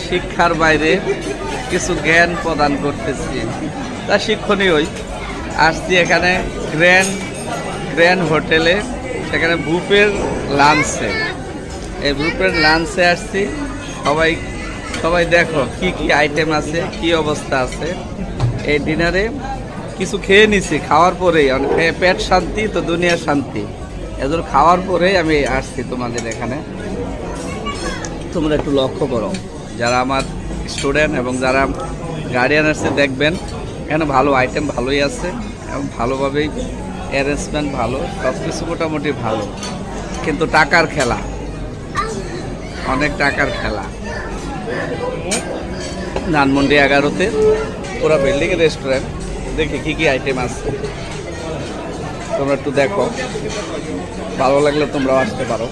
শিক্ষার বাইরে কিছু জ্ঞান প্রদান করতেছি, তা শিক্ষণীয়ই। আসছি এখানে গ্র্যান্ড হোটেলে, সেখানে গ্রুপের লাঞ্চে। এই গ্রুপের লাঞ্চে আসছি। সবাই সবাই দেখো কি কি আইটেম আছে, কি অবস্থা আছে। এই ডিনারে কিছু খেয়ে নিছি, খাওয়ার পরেই পেট শান্তি তো দুনিয়ার শান্তি। এদের খাওয়ার পরেই আমি আসছি তোমাদের এখানে। তোমরা একটু লক্ষ্য করো, যারা আমার স্টুডেন্ট এবং যারা গার্ডিয়ান আসছে দেখবেন, এখানে ভালো আইটেম ভালোই আছে এবং ভালোভাবেই অ্যারেঞ্জমেন্ট ভালো, সব কিছু মোটামুটি ভালো। কিন্তু টাকার খেলা, অনেক টাকার খেলা। ধানমন্ডি 11-তে পুরো বিল্ডিং রেস্টুরেন্ট। দেখি কি কি আইটেম আছে, তোমরা একটু দেখো। ভালো লাগলে তোমরাও আসতে পারো।